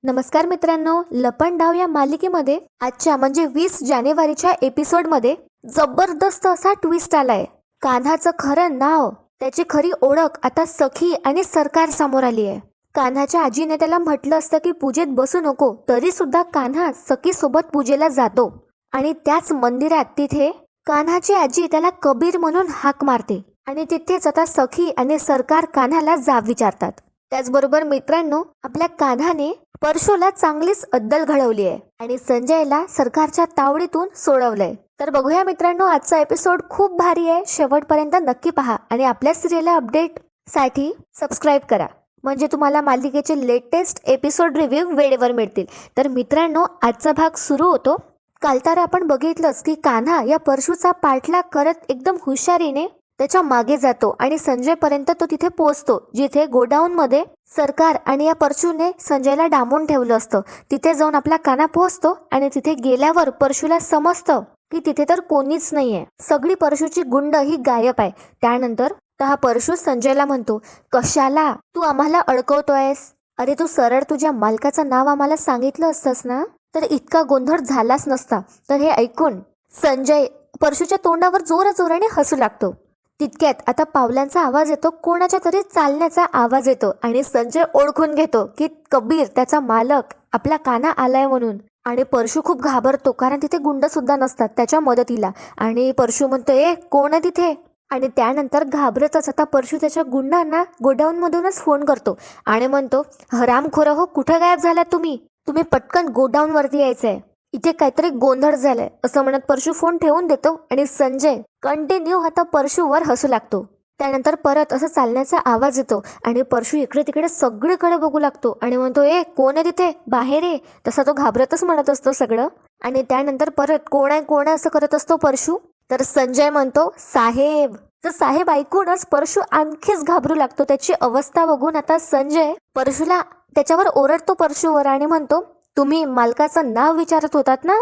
नमस्कार मित्रांनो, लपन डाव या मालिकेमध्ये आजच्या म्हणजे 20 जानेवारीच्या एपिसोडमध्ये जबरदस्त असा ट्विस्ट आलाय. कान्हाचं खरं नाव, त्याची खरी ओळख आता सखी आणि सरकार समोर आली आहे. कान्हाच्या आजीने त्याला म्हटलं असतं की पूजेत बसू नको, तरी सुद्धा कान्हा सखी सोबत पूजेला जातो आणि त्याच मंदिरात तिथे कान्हाची आजी त्याला कबीर म्हणून हाक मारते आणि तिथेच आता सखी आणि सरकार कान्हाला जाब विचारतात. त्याचबरोबर मित्रांनो, आपल्या कान्हाने परशूला चांगलीच अद्दल घडवली आहे आणि संजयला सरकारच्या तावडीतून सोडवलंय. तर बघूया मित्रांनो, आजचा एपिसोड खूप भारी आहे. शेवटपर्यंत नक्की पहा आणि आपल्या सिरियल अपडेट साठी सबस्क्राईब करा, म्हणजे तुम्हाला मालिकेचे लेटेस्ट एपिसोड रिव्ह्यू वेळेवर मिळतील. तर मित्रांनो, आजचा भाग सुरू होतो. काल तर आपण बघितलंच की कान्हा या परशूचा पाठलाग करत एकदम हुशारीने त्याच्या मागे जातो आणि संजयपर्यंत तो तिथे पोहोचतो, जिथे गोडाऊन मध्ये सरकार आणि या परशूने संजयला डांबून ठेवलं असतं. तिथे जाऊन आपला कान्हा पोहोचतो आणि तिथे गेल्यावर परशूला समजतं की तिथे तर कोणीच नाहीये, सगळी परशूची गुंड ही गायब आहे. त्यानंतर हा परशू संजयला म्हणतो, कशाला तू आम्हाला अडकवतोयस? अरे तू सरळ तुझ्या मालकाचं नाव आम्हाला सांगितलं असतंस ना, तर इतका गोंधळ झालाच नसता. तर हे ऐकून संजय परशूच्या तोंडावर जोराजोराने हसू लागतो. तितक्यात आता पावलांचा आवाज येतो, कोणाच्या तरी चालण्याचा आवाज येतो आणि संजय ओळखून घेतो की कबीर, त्याचा मालक, आपला कान्हा आलाय म्हणून. आणि परशू खूप घाबरतो, कारण तिथे गुंड सुद्धा नसतात त्याच्या मदतीला. आणि परशू म्हणतो, ए कोण आहे तिथे? आणि त्यानंतर घाबरतच आता परशू त्याच्या गुंडांना गोडाऊन मधूनच फोन करतो आणि म्हणतो, हरामखोर हो, कुठं गायब झाला तुम्ही? तुम्ही पटकन गोडाऊन वरती यायचंय, इथे काहीतरी गोंधळ झालाय, असं म्हणत परशू फोन ठेवून देतो आणि संजय कंटिन्यू आता परशूवर हसू लागतो. त्यानंतर परत असं चालण्याचा आवाज येतो आणि परशू इकडे तिकडे सगळीकडे बघू लागतो आणि म्हणतो, ए कोण आहे तिथे? बाहेर ये. तसा तो घाबरतच म्हणत असतो सगळं. आणि त्यानंतर परत कोण आहे असं करत असतो परशू. तर संजय म्हणतो, साहेब. तर साहेब ऐकूनच परशू आणखीच घाबरू लागतो. त्याची अवस्था बघून आता संजय परशूला त्याच्यावर ओरडतो परशूवर आणि म्हणतो, तुम्ही मालकाचं नाव विचारत होतात ना,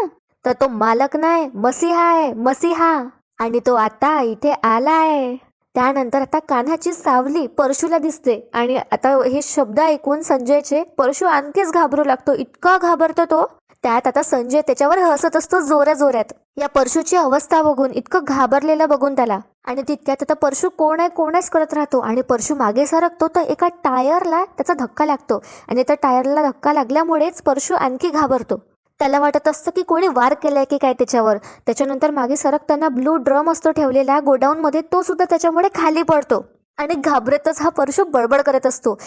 तर तो मालक नाही, मसीहा आहे, मसीहा. आणि तो आता इथे आलाय. त्यानंतर आता कान्हाची सावली परशूला दिसते आणि आता हे शब्द ऐकून संजयचे परशू आणखीच घाबरू लागतो. इतका घाबरतो तो. त्यात आता संजय त्याच्यावर हसत असतो जोरात या परशूची अवस्था बघून, इतकं घाबरलेलं बघून त्याला. आणि तितक्यात आता परशू कोणच करत राहतो आणि परशू मागे सरकतो तर एका टायरला त्याचा धक्का लागतो आणि त्या टायरला धक्का लागल्यामुळेच परशू आणखी घाबरतो. त्याला वाटत असतं की कोणी वार केलाय की काय त्याच्यावर. त्याच्यानंतर मागे सरकताना ब्लू ड्रम असतो ठेवलेला गोडाऊन मध्ये, तो सुद्धा त्याच्यामुळे खाली पडतो आणि घाबरतच हा परशू बडबड करत असतो,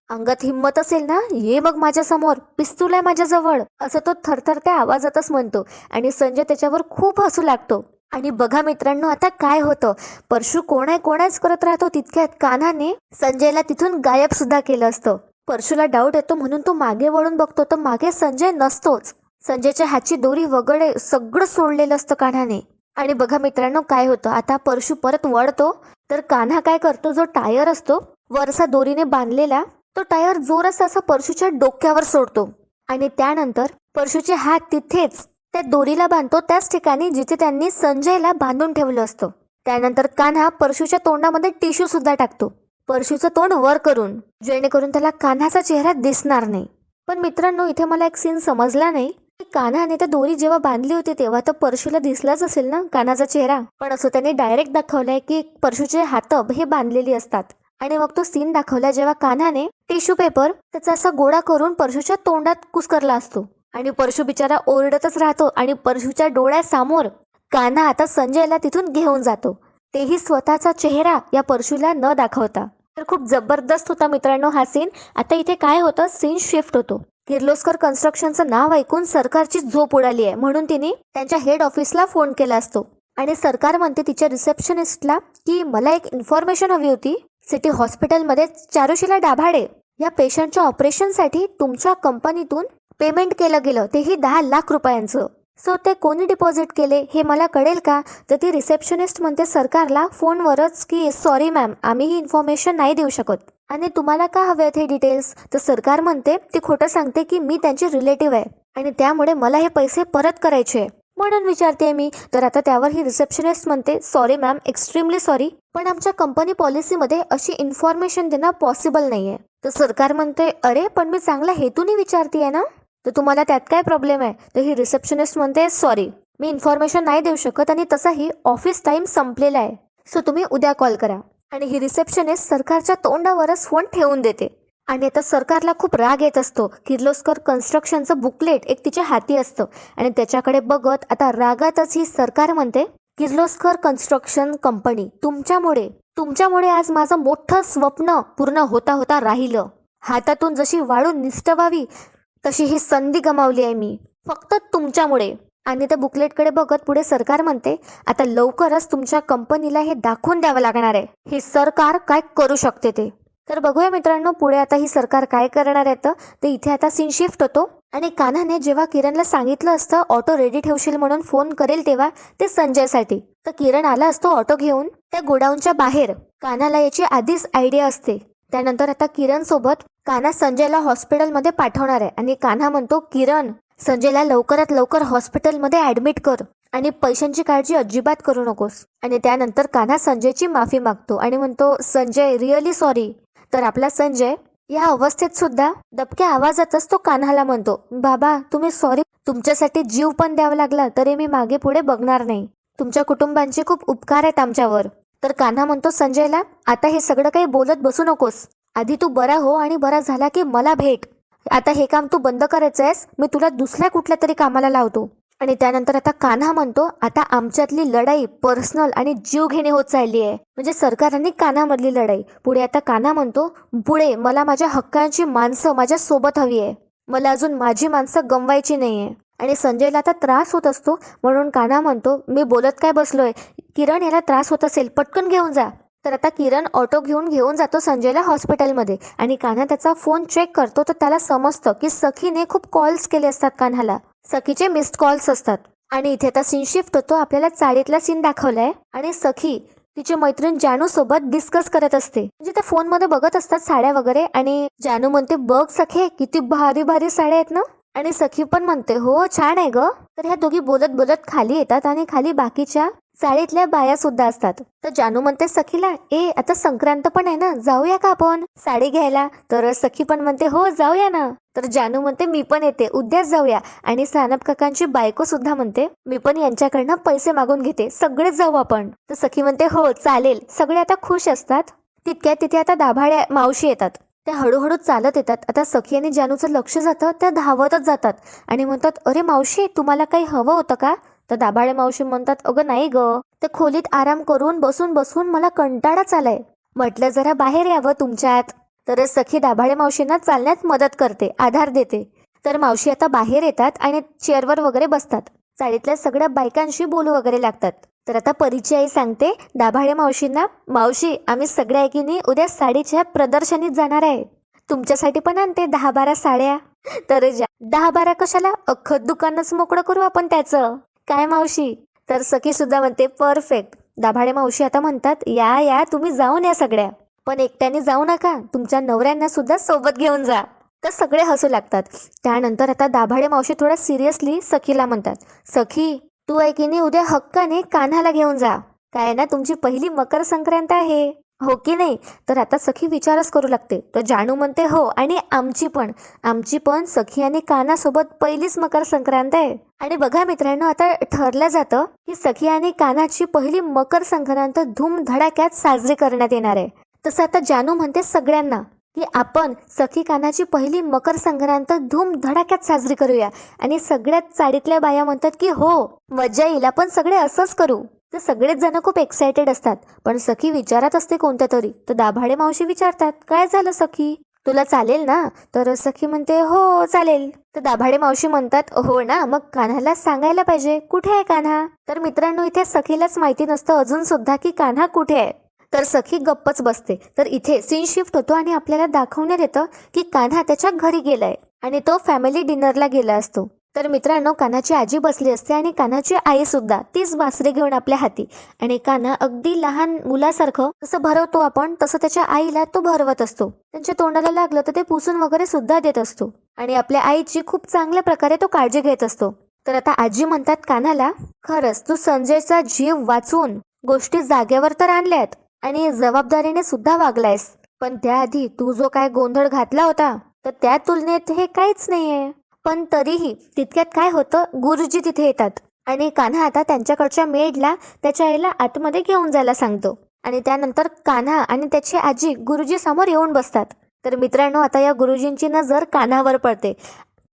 अंगात हिंमत असेल ना, ये मग माझ्या समोर, पिस्तूल आहे माझ्याजवळ, असं तो थरथरत्या आवाजातच म्हणतो. आणि संजय त्याच्यावर खूप हसू लागतो. आणि बघा मित्रांनो, आता काय होतं, परशू कोणाच करत राहतो. तितक्यात कान्हाने संजयला तिथून गायब सुद्धा केलं असतं. परशूला डाऊट येतो म्हणून तो मागे वळून बघतो, तर मागे संजय नसतोच. संजयच्या हातची दोरी वगैरे सगळं सोडलेलं असतं कान्हाने. आणि बघा मित्रांनो, काय होतं, आता परशू परत वळतो तर कान्हा काय करतो, जो टायर असतो वरसा दोरीने बांधलेला, तो टायर जोरासा असा परशूच्या डोक्यावर सोडतो. आणि त्यानंतर परशूचे हात तिथेच त्या दोरीला बांधतो, त्याच ठिकाणी जिथे त्यांनी संजयला बांधून ठेवलं असतं. त्यानंतर कान्हा परशूच्या तोंडामध्ये टिश्यू सुद्धा टाकतो, परशूचं तोंड वर करून, जेणेकरून त्याला कान्हाचा चेहरा दिसणार नाही. पण मित्रांनो, इथे मला एक सीन समजला नाही. कान्हाने तर दोरी जेव्हा बांधली होती तेव्हा तर परशूला दिसलाच असेल ना कान्हाचा चेहरा, पण असं त्याने डायरेक्ट दाखवलंय की परशूचे हात हे बांधलेली असतात. आणि मग तो सीन दाखवला जेव्हा कान्हाने टिश्यू पेपर त्याचा असा गोळा करून परशूच्या तोंडात कुस्करला असतो आणि परशू बिचारा ओरडतच राहतो. आणि परशूच्या डोळ्यासमोर कान्हा आता संजयला तिथून घेऊन जातो, तेही स्वतःचा चेहरा या परशूला न दाखवता. तर खूप जबरदस्त होता मित्रांनो हा सीन. आता इथे काय होतं, सीन शिफ्ट होतो. किर्लोस्कर कन्स्ट्रक्शनचं नाव ऐकून सरकारची झोप उडाली आहे म्हणून तिने त्यांच्या हेड ऑफिसला फोन केला असतो. आणि सरकार म्हणते तिच्या रिसेप्शनिस्टला की मला एक इन्फॉर्मेशन हवी होती. सिटी हॉस्पिटलमध्ये चारुशीला डाभाडे या पेशंटच्या ऑपरेशनसाठी तुमच्या कंपनीतून पेमेंट केलं गेलं, तेही 10 लाख रुपयांचं. सो ते कोणी डिपॉझिट केले हे मला कळेल का? तर ती रिसेप्शनिस्ट म्हणते सरकारला फोनवरच की सॉरी मॅम, आम्ही ही इन्फॉर्मेशन नाही देऊ शकत. आणि तुम्हाला का हवे आहेत हे डिटेल्स? तर सरकार म्हणते ती खोटं सांगते की मी त्यांची रिलेटिव्ह आहे आणि त्यामुळे मला हे पैसे परत करायचे. म्हणून विचारते मी. तर आता त्यावर ही रिसेप्शनिस्ट म्हणते, सॉरी मॅम, एक्स्ट्रीमली सॉरी, पण आमच्या कंपनी पॉलिसीमध्ये अशी इन्फॉर्मेशन देणं पॉसिबल नाहीये. तर सरकार म्हणते, अरे पण मी चांगल्या हेतूने विचारतीये ना, तर तुम्हाला त्यात काय प्रॉब्लेम आहे? तर ही रिसेप्शनिस्ट म्हणते, सॉरी, मी इन्फॉर्मेशन नाही देऊ शकत आणि तसाही ऑफिस टाइम संपलेला आहे, सो तुम्ही उद्या कॉल करा. आणि ही रिसेप्शनिस्ट सरकारच्या तोंडावरच फोन ठेवून देते. आणि आता सरकारला खूप राग येत असतो. किर्लोस्कर कन्स्ट्रक्शनचं बुकलेट एक तिच्या हाती असतं आणि त्याच्याकडे बघत आता रागातच ही सरकार म्हणते, किर्लोस्कर कन्स्ट्रक्शन कंपनी, तुमच्यामुळे आज माझं मोठं स्वप्न पूर्ण होता होता राहिलं. हातातून जशी वाळून निष्ठवावी तशी ही संधी गमावली आहे मी, फक्त तुमच्यामुळे. आणि त्या बुकलेटकडे बघत पुढे सरकार म्हणते, आता लवकरच तुमच्या कंपनीला हे दाखवून द्यावं लागणार आहे, हे सरकार काय करू शकते ते. तर बघूया मित्रांनो पुढे आता ही सरकार काय करणार आहे. तर इथे आता सीन शिफ्ट होतो आणि कान्हाने जेव्हा किरणला सांगितलं असतं ऑटो रेडी ठेवशील म्हणून फोन करेल, तेव्हा ते संजयसाठी. तर किरण आला असतो ऑटो घेऊन त्या गोडाऊनच्या बाहेर. कान्हाला याची आधीच आयडिया असते. त्यानंतर आता किरण सोबत कान्हा संजयला हॉस्पिटलमध्ये पाठवणार आहे आणि कान्हा म्हणतो, किरण, संजयला लवकरात लवकर हॉस्पिटलमध्ये ऍडमिट कर आणि पैशांची काळजी अजिबात करू नकोस. आणि त्यानंतर कान्हा संजयची माफी मागतो आणि म्हणतो, संजय, रिअली सॉरी. तर आपला संजय या अवस्थेत सुद्धा दबक्या आवाजातच तो कान्हाला म्हणतो, बाबा तुम्ही सॉरी, तुमच्यासाठी जीव पण द्यावा लागला तरी मी मागे पुढे बघणार नाही. तुमच्या कुटुंबांचे खूप उपकार आहेत आमच्यावर. तर कान्हा म्हणतो संजयला, आता हे सगळं काही बोलत बसू नकोस, आधी तू बरा हो आणि बरा झाला की मला भेट. आता हे काम तू बंद करायचं आहेस, मी तुला दुसऱ्या कुठल्या तरी कामाला लावतो. आणि त्यानंतर आता कान्हा म्हणतो, आता आमच्यातली लढाई पर्सनल आणि जीव घेणे होत चालली आहे, म्हणजे सरकार आणि कान्हामधली लढाई. पुढे आता कान्हा म्हणतो, पुढे मला माझ्या हक्कांची माणसं माझ्या सोबत हवी आहे, मला अजून माझी माणसं गमवायची नाहीये. आणि संजयला आता त्रास होत असतो म्हणून कान्हा म्हणतो, मी बोलत काय बसलोय, किरण याला त्रास होत असेल, पटकन घेऊन जा. तर आता किरण ऑटो घेऊन जातो संजयला हॉस्पिटलमध्ये आणि कान्हा त्याचा फोन चेक करतो. तर त्याला समजतं की सखीने खूप कॉल्स केले असतात कान्हाला, सखीचे मिस्ड कॉल्स असतात. आणि इथे आता सीन शिफ्ट होतो, आपल्याला चाळीतला सीन दाखवलाय आणि सखी तिची मैत्रीण जानू सोबत डिस्कस करत असते, म्हणजे त्या फोन मध्ये बघत असतात साड्या वगैरे. आणि जानू म्हणते, बघ सखे, किती भारी भारी साड्या आहेत ना. आणि सखी पण म्हणते, हो छान आहे ग. तर ह्या दोघी बोलत बोलत खाली येतात आणि खाली बाकीच्या चाळीतल्या बाया सुद्धा असतात. तर जानू म्हणते सखीला, आता संक्रांत पण आहे ना, जाऊया का आपण साडी घ्यायला. तर सखी पण म्हणते, हो जाऊया ना. तर जानू म्हणते, मी पण येते, उद्याच जाऊया. आणि सानप काकांची बायको सुद्धा म्हणते, मी पण यांच्याकडनं पैसे मागून घेते, सगळेच जाऊ आपण. तर सखी म्हणते, हो चालेल. सगळे आता खुश असतात. तितक्या तिथे आता दाभाड्या मावशी येतात. त्या हळूहळू चालत येतात. आता सखी आणि जानूचं लक्ष जातं, त्या धावतच जातात आणि म्हणतात, अरे मावशी, तुम्हाला काही हवं होतं का. तर दाभाडे मावशी म्हणतात, अगं नाही ग, त्या खोलीत आराम करून बसून बसून मला कंटाळाच आलाय, म्हटलं जरा बाहेर यावं तुमच्यात. तर सखी दाभाडे मावशींना चालण्यात मदत करते, आधार देते. तर मावशी आता बाहेर येतात आणि चेअरवर वगैरे बसतात. चाळीतल्या सगळ्या बायकांशी बोलू वगैरे लागतात. तर आता परीची आई सांगते दाभाडे मावशींना, मावशी, आम्ही सगळ्या एकीने उद्या साडीच्या प्रदर्शनीत जाणार आहे, तुमच्यासाठी पण आणते 10-12 साड्या. तर 10-12 कशाला, अख्खं दुकानच मोकळं करू आपण त्याचं, काय मावशी. तर सखी सुद्धा म्हणते, परफेक्ट. दाभाडे मावशी आता म्हणतात, या तुम्ही जाऊन या सगळ्या, पण एकट्याने जाऊ नका, तुमच्या नवऱ्यांना सुद्धा सोबत घेऊन जा. तर सगळे हसू लागतात. त्यानंतर आता दाभाडे मावशी थोडा सिरियसली सखीला म्हणतात, सखी, तू ऐकीने उद्या हक्काने कान्हाला घेऊन जा, काय ना तुमची पहिली मकर संक्रांत आहे, हो की नाही. तर आता सखी विचारच करू लागते. तर जानू म्हणते, हो, आणि आमची पण सखी आणि कान्हासोबत पहिलीच मकर संक्रांत आहे. आणि बघा मित्रांनो, आता ठरलं जातं की सखी आणि कान्हाची पहिली मकर संक्रांत धूमधडाक्यात साजरी करण्यात येणार आहे. तसं आता जानू म्हणते सगळ्यांना की आपण सखी कान्हाची पहिली मकर संक्रांत धूमधडाक्यात साजरी करूया. आणि सगळ्यात चाळीतल्या बाया म्हणतात की हो, मजा येईल, आपण सगळे असंच करू. तर सगळेच जण खूप एक्सायटेड असतात, पण सखी विचारत असते कोणत्या तरी. तर दाभाडे मावशी विचारतात, काय झालं सखी, तुला चालेल ना. तर सखी म्हणते, हो चालेल. तर दाभाडे मावशी म्हणतात, हो ना, मग कान्हाला सांगायला पाहिजे, कुठे आहे कान्हा. तर मित्रांनो, इथे सखीलाच माहिती नसतं अजून सुद्धा की कान्हा कुठे आहे. तर सखी गप्पच बसते. तर इथे सीन शिफ्ट होतो आणि आपल्याला दाखवण्यात येतं की कान्हा त्याच्या घरी गेलाय आणि तो फॅमिली डिनरला गेला असतो. तर मित्रांनो, कान्हाची आजी बसली असते आणि कान्हाची आई सुद्धा तीच बासरी घेऊन आपल्या हाती. आणि कान्हा अगदी लहान मुलासारखं जसं भरवतो आपण, तसं त्याच्या आईला तो भरवत असतो. त्यांच्या तोंडाला लागलं तर ते पुसून वगैरे सुद्धा देत असतो आणि आपल्या आईची खूप चांगल्या प्रकारे तो काळजी घेत असतो. तर आता आजी म्हणतात कान्हाला, खरंच तू संजयचा जीव वाचून गोष्टी जागेवर तर आणल्यात आणि जबाबदारीने सुद्धा वागलायस, पण त्याआधी तू जो काय गोंधळ घातला होता तर त्या तुलनेत हे काहीच नाहीये. पण तरीही तितक्यात काय होतं, गुरुजी तिथे येतात आणि कान्हा आता त्यांच्याकडच्या मेडला त्याच्या आईला आतमध्ये घेऊन जायला सांगतो. आणि त्यानंतर कान्हा आणि त्याची आजी गुरुजी समोर येऊन बसतात. तर मित्रांनो, आता या गुरुजींची नजर कान्हावर पडते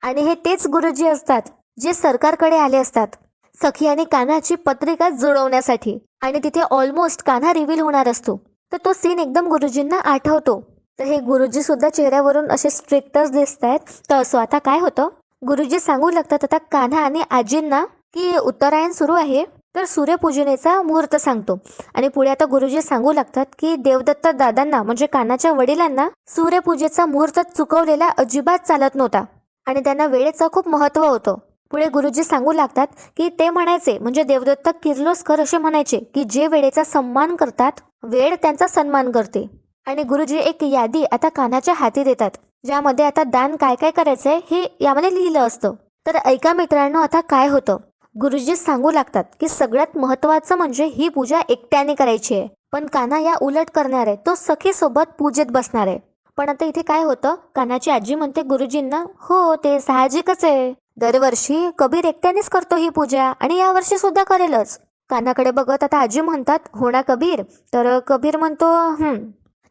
आणि हे तेच गुरुजी असतात जे सरकारकडे आले असतात सखी आणि कान्हाची पत्रिका जुळवण्यासाठी. आणि तिथे ऑलमोस्ट कान्हा रिव्हील होणार असतो. तर तो सीन एकदम गुरुजींना आठवतो. तर हे गुरुजी सुद्धा चेहऱ्यावरून असे स्ट्रिक्टच दिसत आहेत. तर असं आता काय होतं, गुरुजी सांगू लागतात आता कान्हा आणि आजींना की उत्तरायण सुरू आहे, तर सूर्यपूजनेचा मुहूर्त सांगतो. आणि पुढे आता गुरुजी सांगू लागतात की देवदत्त दादांना म्हणजे कान्हाच्या वडिलांना सूर्यपूजेचा मुहूर्त चुकवलेला अजिबात चालत नव्हता आणि त्यांना वेळेचं खूप महत्त्व होतं. पुढे गुरुजी सांगू लागतात की ते म्हणायचे, म्हणजे देवदत्त किर्लोस्कर असे म्हणायचे की जे वेळेचा सन्मान करतात वेळ त्यांचा सन्मान करते. आणि गुरुजी एक यादी आता कान्हाच्या हाती देतात, ज्यामध्ये आता दान काय काय करायचंय हे यामध्ये लिहिलं असतं. तर ऐका मित्रांनो, आता काय होतं, गुरुजी सांगू लागतात की सगळ्यात महत्वाचं म्हणजे ही पूजा एकट्याने करायची आहे, पण कान्हा या उलट करणार आहे, तो सखीसोबत पूजेत बसणार आहे. पण आता इथे काय होतं, कान्हाची आजी म्हणते गुरुजींना, हो ते साहजिकच आहे, दरवर्षी कबीर एकट्यानेच करतो ही पूजा आणि यावर्षी सुद्धा करेलच. कान्हाकडे बघत आता आजी म्हणतात, हो ना कबीर. तर कबीर म्हणतो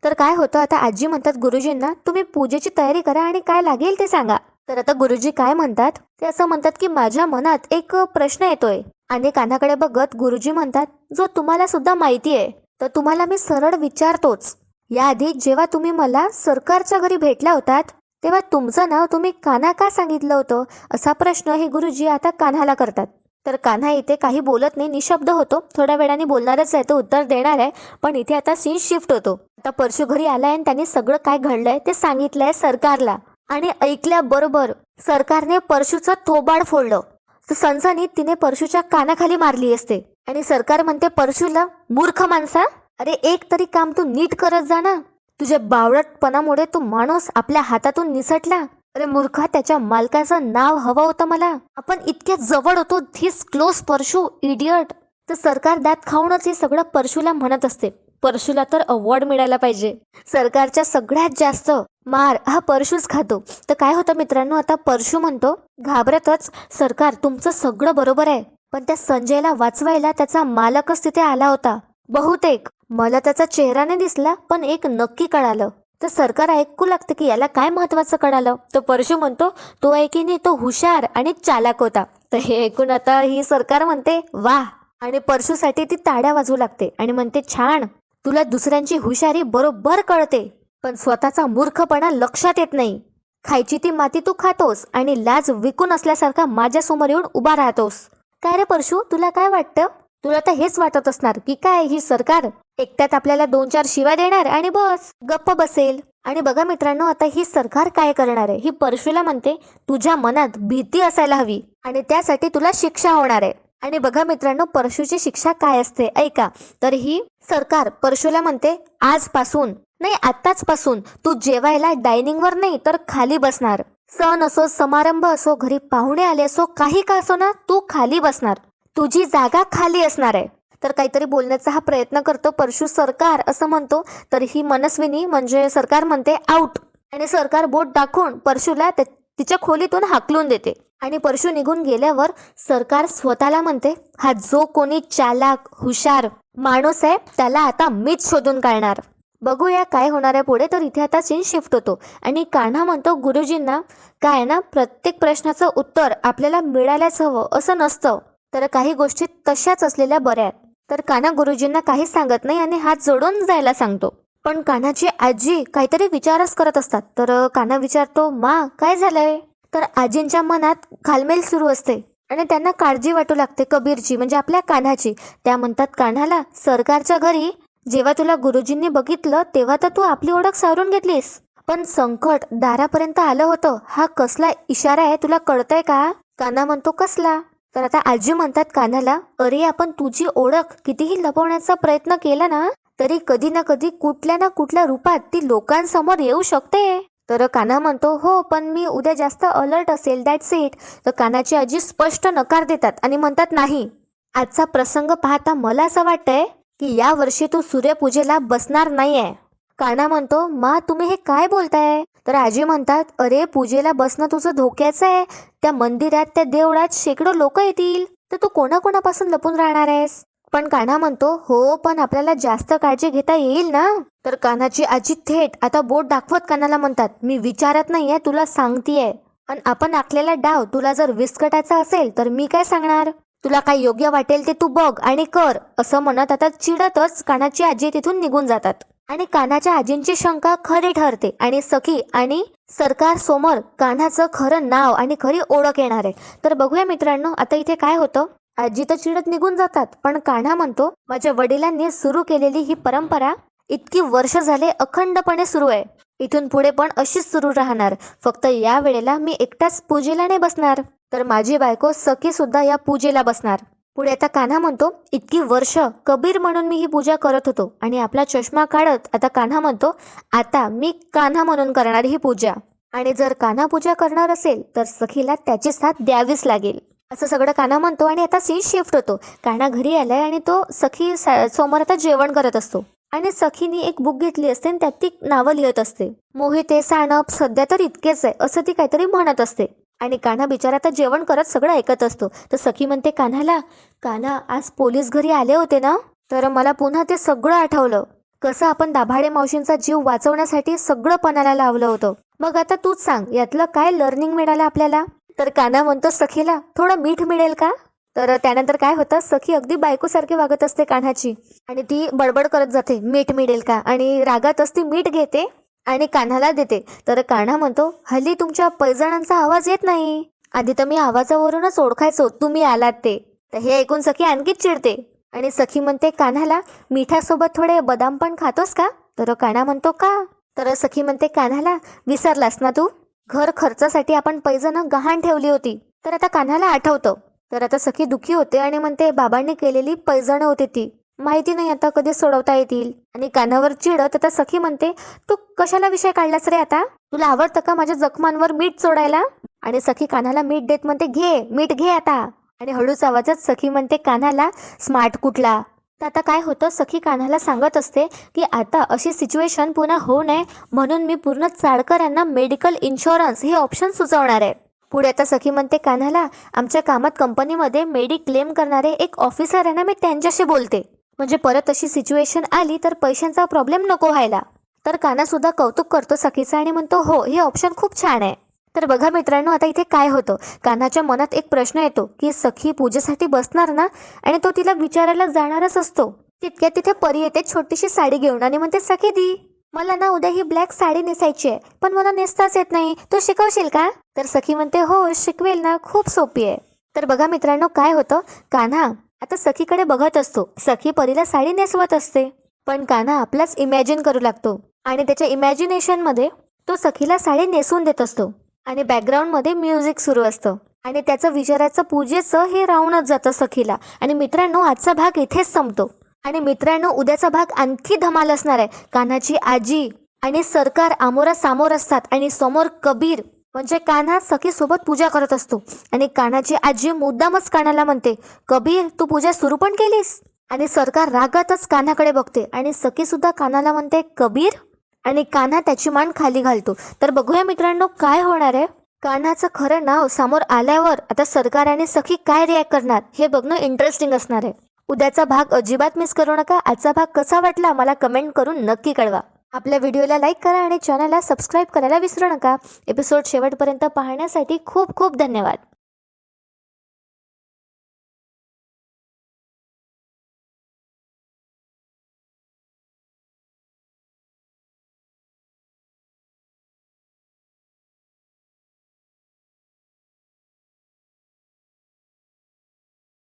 तर काय होतं, आता आजी म्हणतात गुरुजींना, तुम्ही पूजेची तयारी करा आणि काय लागेल ते सांगा. तर आता गुरुजी काय म्हणतात, ते असं म्हणतात की माझ्या मनात एक प्रश्न येतोय. आणि कान्हाकडे बघत गुरुजी म्हणतात, जो तुम्हाला सुद्धा माहिती आहे, तर तुम्हाला मी सरळ विचारतोच. याआधी जेव्हा तुम्ही मला सरकारच्या घरी भेटला होतात तेव्हा तुमचं नाव तुम्ही कान्हा का सांगितलं होतं, असा प्रश्न हे गुरुजी आता कान्हाला करतात. तर कान्हा इथे काही बोलत नाही, निशब्द होतो. थोड्या वेळाने बोलणारच आहे, तो उत्तर देणार आहे. पण इथे आता सीन शिफ्ट होतो. आता परशू घरी आलाय आणि त्यांनी सगळं काय घडलंय ते सांगितलंय सरकारला. आणि ऐकल्याबरोबर सरकारने परशूचं थोबाड फोडलं. तर सनसनीत तिने परशूच्या कानाखाली मारली असते. आणि सरकार म्हणते परशूला, मूर्ख माणसा, अरे एक तरी काम तू नीट करत जा ना, तुझ्या बावळटपणामुळे तो माणूस आपल्या हातातून निसटला. अरे मूर्खा, त्याच्या मालकाचं नाव हवं होतं मला, आपण इतक्या जवळ होतो, धिस क्लोज परशू, इडियट. तर सरकार दात खाऊनच हे सगळं परशूला म्हणत असते. परशूला तर अवॉर्ड मिळायला पाहिजे. सरकारच्या सगळ्यात जास्त मार हा परशूच खातो. तर काय होतं मित्रांनो, आता परशू म्हणतो घाबरतच, सरकार तुमचं सगळं बरोबर आहे, पण त्या संजयला वाचवायला त्याचा मालकच तिथे आला होता. बहुतेक मला त्याचा चेहरा नाही दिसला, पण एक नक्की कळालं. तर सरकार ऐकू लागतं की याला काय महत्वाचं कळालं. तर परशू म्हणतो, तो आहे की नाही, तो हुशार आणि चालाक होता. तर हे ऐकून आता ही सरकार म्हणते वाह, आणि परशूसाठी ती टाळ्या वाजवू लागते आणि म्हणते, छान, तुला दुसऱ्यांची हुशारी बरोबर कळते, पण स्वतःचा मूर्खपणा लक्षात येत नाही. खायची ती माती तू खातोस आणि लाज विकून असल्यासारखा माझ्यासमोर येऊन उभा राहतोस. काय रे परशू, तुला काय वाटतं? तुला तर हेच वाटत असणार की काय ही सरकार एकट्यात आपल्याला 2-4 शिव्या देणार आणि बस गप्प बसेल. आणि बघा मित्रांनो, आता ही सरकार काय करणार आहे, ही परशूला म्हणते तुझ्या मनात भीती असायला हवी आणि त्यासाठी तुला शिक्षा होणार आहे. आणि बघा मित्रांनो, परशूची शिक्षा काय असते ऐका. तर ही सरकार परशूला म्हणते, आजपासून नाही आत्ताच पासून तू जेवायला डायनिंगवर नाही तर खाली बसणार. सण असो, समारंभ असो, घरी पाहुणे आले असो, काही का असो ना, तू खाली बसणार, तुझी जागा खाली असणार आहे. तर काहीतरी बोलण्याचा हा प्रयत्न करतो परशू. सरकार असं म्हणतो, तर ही मनस्विनी म्हणजे सरकार म्हणते आउट. आणि सरकार बोट दाखवून परशूला तिच्या खोलीतून हाकलून देते. आणि परशू निघून गेल्यावर सरकार स्वतःला म्हणते, हा जो कोणी चालाक हुशार माणूस आहे त्याला आता मीच शोधून काढणार. बघूया काय होणार आहे पुढे. तर इथे आता सीन शिफ्ट होतो आणि कान्हा म्हणतो गुरुजींना, काय ना, प्रत्येक प्रश्नाचं उत्तर आपल्याला मिळायलाच हवं असं नसतं, तर काही गोष्टी तशाच असलेल्या बऱ्या. तर कान्हा गुरुजींना काहीच सांगत नाही आणि हात जोडून जायला सांगतो. पण कान्हाची आजी काहीतरी विचारच करत असतात. तर कान्हा विचारतो, मा काय झालंय? तर आजींच्या मनात घालमेल सुरू असते आणि त्यांना काळजी वाटू लागते कबीरची, म्हणजे आपल्या कान्हाची. त्या म्हणतात कान्हाला, सरकारच्या घरी जेव्हा तुला गुरुजींनी बघितलं तेव्हा तर तू आपली ओळख सावरून घेतलीस, पण संकट दारापर्यंत आलं होतं, हा कसला इशारा आहे तुला कळतंय का? कान्हा म्हणतो, कसला? तर आता आजी म्हणतात कान्हाला, अरे आपण तुझी ओळख कितीही लपवण्याचा प्रयत्न केला ना, तरी कधी ना कधी कुठल्या ना कुठल्या रूपात ती लोकांसमोर येऊ शकते. तर कान्हा म्हणतो हो, पण मी उद्या जास्त अलर्ट असेल, दॅट्स इट. तर कान्हाची आजी स्पष्ट नकार देतात आणि म्हणतात नाही. आजचा प्रसंग पाहता मला असं वाटतंय की या वर्षी तू सूर्यपूजेला बसणार नाहीये. कान्हा म्हणतो मा, तुम्ही हे काय बोलताय? तर आजी म्हणतात अरे, पूजेला बसणं तुझं धोक्याचं आहे. त्या मंदिरात, त्या देवळात शेकडो लोक येतील, तर तू कोणाकोणापासून लपून राहणार आहेस? पण कान्हा म्हणतो हो, पण आपल्याला जास्त काळजी घेता येईल ना. तर कान्हाची आजी थेट आता बोट दाखवत कान्हाला म्हणतात मी विचारत नाहीये, तुला सांगतीये. आणि आपण आखलेला डाव तुला जर विस्कटायचा असेल तर मी काय सांगणार? तुला काय योग्य वाटेल ते तू बघ आणि कर, असं म्हणत आता चिडतच कान्हाची आजी तिथून निघून जातात. आणि कान्हाच्या आजींची शंका खरी ठरते आणि सखी आणि सरकार समोर कान्हाचं खरं नाव आणि खरी ओळख येणार आहे. तर बघूया मित्रांनो, आता इथे काय होतं. आजी तर चिडत निघून जातात, पण कान्हा म्हणतो माझ्या वडिलांनी सुरू केलेली ही परंपरा इतकी वर्ष झाले अखंडपणे सुरू आहे. इथून पुढे पण अशीच सुरू राहणार. फक्त या वेळेला मी एकटाच पूजेला नाही बसणार, तर माझी बायको सखी सुद्धा या पूजेला बसणार. पुढे आता कान्हा म्हणतो इतकी वर्ष कबीर म्हणून मी ही पूजा करत होतो. आणि आपला चष्मा काढत आता कान्हा म्हणतो आता मी कान्हा म्हणून करणार ही पूजा. आणि जर कान्हा पूजा करणार असेल तर सखीला त्याची साथ द्यावीच लागेल, असं सगळं कान्हा म्हणतो. आणि आता सीन शिफ्ट होतो. कान्हा घरी आलाय आणि तो सखी समोर आता जेवण करत असतो. आणि सखीने एक बुक घेतली असते आणि त्यात ती नावं लिहित असते. मोहिते, सानप, सध्या तर इतकेच आहे, असं ती काहीतरी म्हणत असते. आणि कान्हा बिचारा आता जेवण करत सगळं ऐकत असतो. तर सखी म्हणते कान्हाला, कान्हा आज पोलीस घरी आले होते ना, तर मला पुन्हा ते सगळं आठवलं. कसं आपण दाभाडे मावशींचा जीव वाचवण्यासाठी सगळं पणाला लावलं होतं. मग आता तूच सांग, यातलं काय लर्निंग मिळालं आपल्याला? तर कान्हा म्हणतो सखीला थोडं मीठ मिळेल का? तर त्यानंतर काय होतं, सखी अगदी बायकोसारखी वागत असते कान्हाची. आणि ती बडबड करत जाते मीठ मिळेल का, आणि रागातच ती मीठ घेते आणि कान्हाला देते. तर कान्हा म्हणतो हल्ली तुमच्या पैजणांचा आवाज येत नाही, आधी तर मी आवाजावरूनच ओळखायचो तुम्ही आलात ते. तर हे ऐकून सखी आणखीच चिडते. आणि सखी म्हणते कान्हाला मिठासोबत थोडे बदाम पण खातोस का? तर कान्हा म्हणतो का? तर सखी म्हणते कान्हाला, विसरलास ना तू, घर खर्चासाठी आपण पैजणं गहाण ठेवली होती. तर आता कान्हाला आठवतं. तर आता सखी दुखी होते आणि म्हणते बाबांनी केलेली पैजणं होती ती, माहिती नाही आता कधी सोडवता येतील. आणि कानावर चिडत आता सखी म्हणते तू कशाला विषय काढलास रे, आता तुला आवडतं का माझ्या जखमांवर मीठ चोडायला? आणि सखी कान्हाला मीठ देत म्हणते घे मीठ घे आता. आणि हळूच आवाजात सखी म्हणते कान्हाला स्मार्ट कुठला. तर आता काय होतं, सखी कान्हाला सांगत असते की आता अशी सिच्युएशन पुन्हा होऊ नये म्हणून मी पूर्ण चाळकर यांना मेडिकल इन्शुरन्स हे ऑप्शन सुचवणार आहे. पुढे आता सखी म्हणते कान्हाला, आमच्या कामात कंपनीमध्ये मेडिक्लेम करणारे एक ऑफिसर आहे ना, मी त्यांच्याशी बोलते, म्हणजे परत अशी सिच्युएशन आली तर पैशांचा प्रॉब्लेम नको व्हायला. तर कान्हा सुद्धा कौतुक करतो सखीचा आणि म्हणतो हो, हे ऑप्शन खूप छान आहे. तर बघा मित्रांनो, आता इथे काय होतं, कान्हाच्या मनात एक प्रश्न येतो की सखी पूजेसाठी बसणार ना, आणि तो तिला विचारायला जाणारच असतो. तितक्यात तिथे परी येते छोटीशी साडी घेऊन आणि म्हणते सखी दी, मला ना उद्या ही ब्लॅक साडी नेसायची आहे, पण मला नेसताच येत नाही, तू शिकवशील का? तर सखी म्हणते हो शिकवेल ना, खूप सोपी आहे. तर बघा मित्रांनो काय होतं, कान्हा आता सखीकडे बघत असतो. सखी परीला साडी नेसवत असते, पण कान्हा आपलाच इमॅजिन करू लागतो आणि त्याच्या इमॅजिनेशनमध्ये तो सखीला साडी नेसवून देत असतो. आणि बॅकग्राऊंडमध्ये म्युझिक सुरू असतं आणि त्याचं विचाराचं पूजेचं हे राहूनच जातं सखीला. आणि मित्रांनो, आजचा भाग इथेच संपतो. आणि मित्रांनो, उद्याचा भाग आणखी धमाल असणार आहे. कान्हाची आजी आणि सरकार आमोरासमोर असतात आणि समोर कबीर म्हणजे कान्हा सखीसोबत पूजा करत असतो. आणि कान्हाची आजी मुद्दामच कान्हाला म्हणते कबीर तू पूजा सुरू पण केलीस? आणि सरकार रागातच कान्हाकडे बघते आणि सखी सुद्धा कान्हाला म्हणते कबीर, आणि कान्हा त्याची मान खाली घालतो. तर बघूया मित्रांनो काय होणार आहे. कान्हाचं खरं नाव समोर आल्यावर आता सरकार आणि सखी काय रिॲक्ट करणार हे बघणं इंटरेस्टिंग असणार आहे. उद्याचा भाग अजिबात मिस करू नका. आजचा भाग कसा वाटला मला कमेंट करून नक्की कळवा. आपल्या व्हिडिओला लाईक करा आणि चॅनलला सबस्क्राईब करायला विसरू नका. एपिसोड शेवटपर्यंत पाहण्यासाठी खूप खूप धन्यवाद.